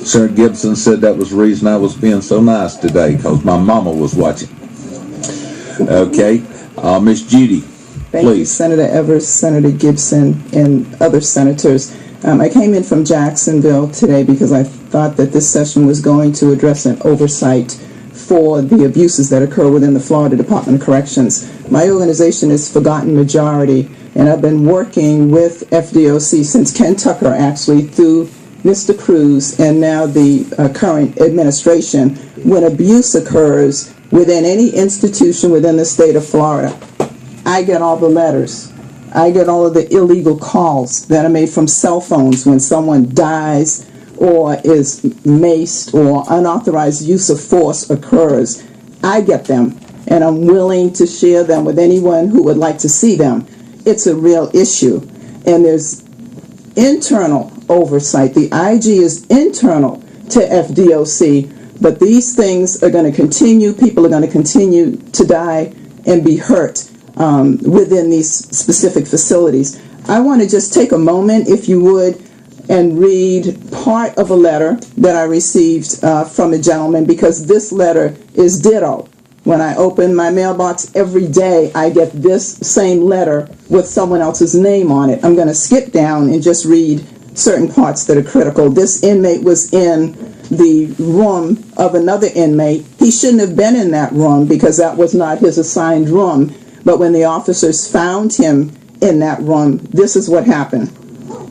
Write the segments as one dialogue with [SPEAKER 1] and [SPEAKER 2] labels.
[SPEAKER 1] Senator Gibson said that was the reason I was being so nice today, because my mama was watching. Okay. Miss Judy,
[SPEAKER 2] Thank you,
[SPEAKER 1] please.
[SPEAKER 2] Senator Evers, Senator Gibson, and other senators. I came in from Jacksonville today because I thought that this session was going to address an oversight for the abuses that occur within the Florida Department of Corrections. My organization is Forgotten Majority, and I've been working with FDOC since Ken Tucker, actually, through Mr. Cruz and now the current administration. When abuse occurs within any institution within the state of Florida, I get all the letters. I get all of the illegal calls that are made from cell phones when someone dies or is maced or unauthorized use of force occurs. I get them, and I'm willing to share them with anyone who would like to see them. It's a real issue, and there's internal oversight. The IG is internal to FDOC, but these things are going to continue. People are going to continue to die and be hurt within these specific facilities. I want to just take a moment, if you would, and read part of a letter that I received from a gentleman, because this letter is ditto. When I open my mailbox every day, I get this same letter with someone else's name on it. I'm going to skip down and just read certain parts that are critical. This inmate was in the room of another inmate. He shouldn't have been in that room because that was not his assigned room. But when the officers found him in that room, this is what happened.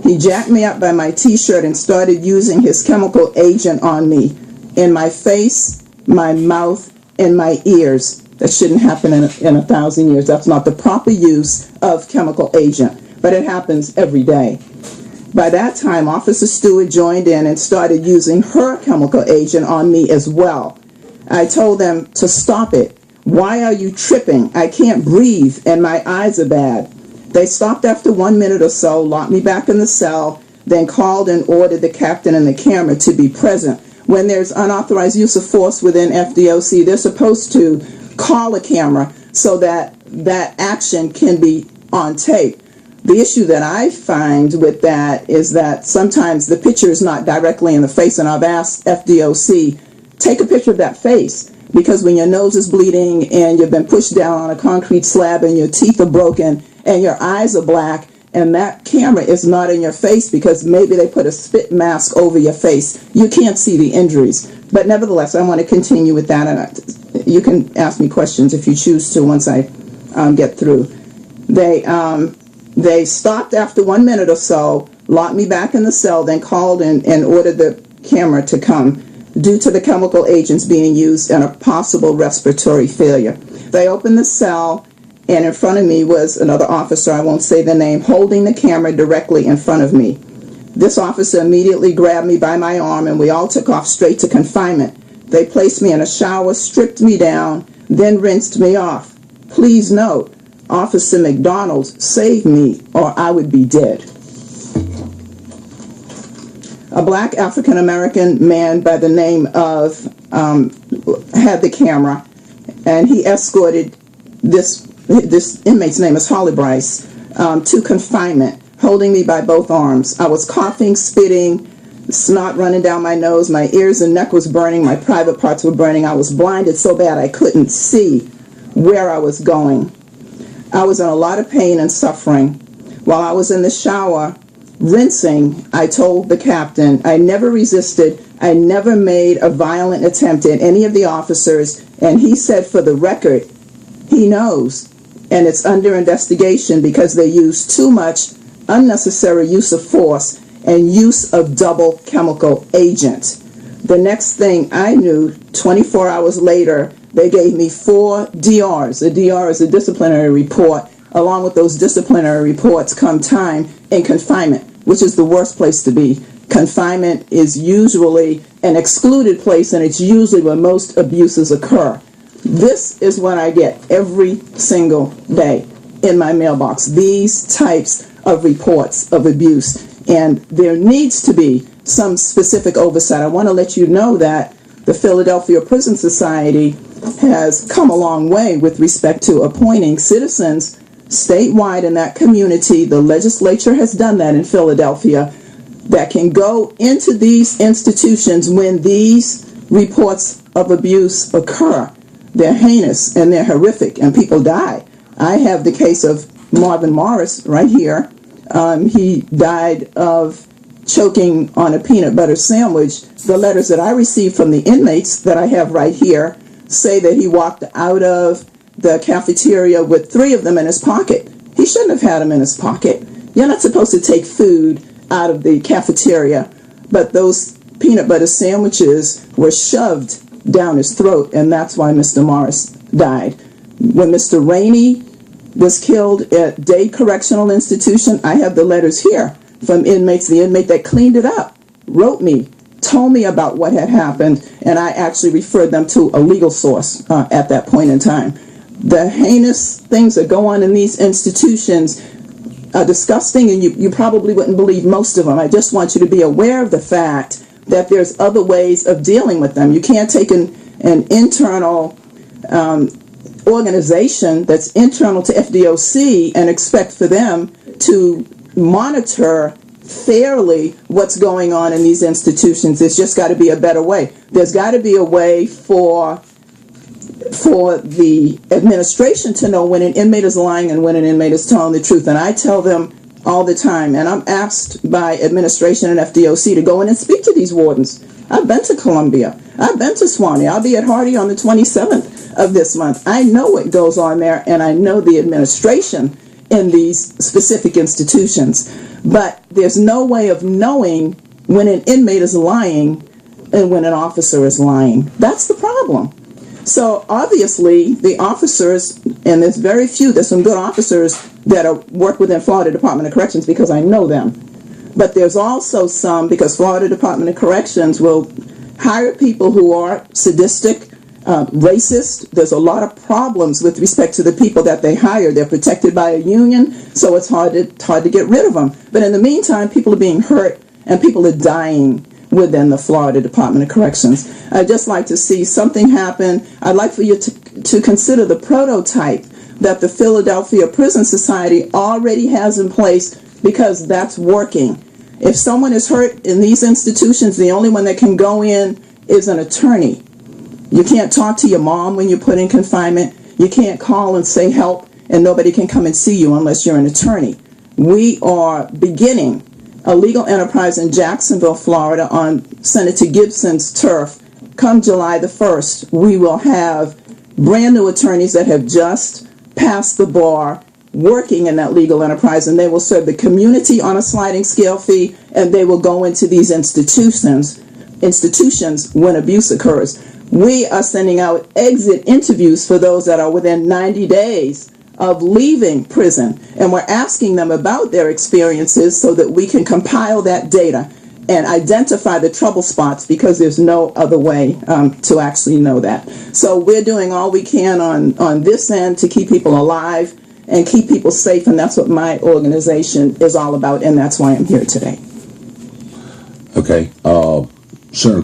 [SPEAKER 2] He jacked me up by my t-shirt and started using his chemical agent on me, in my face, my mouth, and my ears. That shouldn't happen in 1,000 years. That's not the proper use of chemical agent, but it happens every day. By that time, Officer Stewart joined in and started using her chemical agent on me as well. I told them to stop it. Why are you tripping? I can't breathe and my eyes are bad. They stopped after 1 minute or so, locked me back in the cell, then called and ordered the captain and the camera to be present. When there's unauthorized use of force within FDOC, they're supposed to call a camera so that that action can be on tape. The issue that I find with that is that sometimes the picture is not directly in the face, and I've asked FDOC, take a picture of that face, because when your nose is bleeding and you've been pushed down on a concrete slab and your teeth are broken and your eyes are black, and that camera is not in your face because maybe they put a spit mask over your face, you can't see the injuries. But nevertheless, I want to continue with that, and you can ask me questions if you choose to once I get through. They stopped after 1 minute or so, locked me back in the cell, then called and ordered the camera to come due to the chemical agents being used and a possible respiratory failure. They opened the cell, and in front of me was another officer, I won't say the name, holding the camera directly in front of me. This officer immediately grabbed me by my arm, and we all took off straight to confinement. They placed me in a shower, stripped me down, then rinsed me off. Please note, Officer McDonald saved me or I would be dead. A black African-American man by the name of had the camera, and he escorted this inmate's name is Holly Bryce to confinement, holding me by both arms. I was coughing, spitting, snot running down my nose, my ears and neck was burning, my private parts were burning. I was blinded so bad I couldn't see where I was going. I was in a lot of pain and suffering. While I was in the shower rinsing, I told the captain I never resisted, I never made a violent attempt at any of the officers, and he said for the record, he knows, and it's under investigation because they used too much unnecessary use of force and use of double chemical agent. The next thing I knew, 24 hours later, they gave me 4 DRs. A DR is a disciplinary report. Along with those disciplinary reports come time in confinement, which is the worst place to be. Confinement is usually an excluded place, and it's usually where most abuses occur. This is what I get every single day in my mailbox, these types of reports of abuse. And there needs to be some specific oversight. I want to let you know that the Philadelphia Prison Society has come a long way with respect to appointing citizens statewide in that community. The legislature has done that in Philadelphia. that can go into these institutions when these reports of abuse occur. They're heinous and they're horrific and people die. I have the case of Marvin Morris right here. He died of choking on a peanut butter sandwich. The letters that I received from the inmates that I have right here say that he walked out of the cafeteria with 3 of them in his pocket. He shouldn't have had them in his pocket. You're not supposed to take food out of the cafeteria, but those peanut butter sandwiches were shoved down his throat, and that's why Mr. Morris died. When Mr. Rainey was killed at Dade Correctional Institution, I have the letters here from inmates. The inmate that cleaned it up wrote me, told me about what had happened, and I actually referred them to a legal source at that point in time. The heinous things that go on in these institutions are disgusting, and you probably wouldn't believe most of them. I just want you to be aware of the fact that there's other ways of dealing with them. You can't take an internal organization that's internal to FDOC and expect for them to monitor fairly what's going on in these institutions. There's just got to be a better way. There's got to be a way for the administration to know when an inmate is lying and when an inmate is telling the truth. And I tell them all the time, and I'm asked by administration and FDOC to go in and speak to these wardens. I've been to Columbia. I've been to Swanee. I'll be at Hardy on the 27th of this month. I know what goes on there, and I know the administration in these specific institutions. But there's no way of knowing when an inmate is lying and when an officer is lying. That's the problem. So obviously the officers, and there's very few, there's some good officers that work within Florida Department of Corrections because I know them. But there's also some, because Florida Department of Corrections will hire people who are sadistic, racist. There's a lot of problems with respect to the people that they hire. They're protected by a union, so it's hard to get rid of them. But in the meantime, people are being hurt and people are dying within the Florida Department of Corrections. I'd just like to see something happen. I'd like for you to consider the prototype that the Philadelphia Prison Society already has in place, because that's working. If someone is hurt in these institutions, the only one that can go in is an attorney. You can't talk to your mom when you're put in confinement. You can't call and say help, and nobody can come and see you unless you're an attorney. We are beginning a legal enterprise in Jacksonville, Florida on Senator Gibson's turf. Come July the 1st, we will have brand new attorneys that have just passed the bar working in that legal enterprise, and they will serve the community on a sliding scale fee, and they will go into these institutions when abuse occurs. We are sending out exit interviews for those that are within 90 days of leaving prison, and we're asking them about their experiences so that we can compile that data and identify the trouble spots, because there's no other way to actually know that. So we're doing all we can on this end to keep people alive and keep people safe, and that's what my organization is all about, and that's why I'm here today.
[SPEAKER 1] Okay, Senator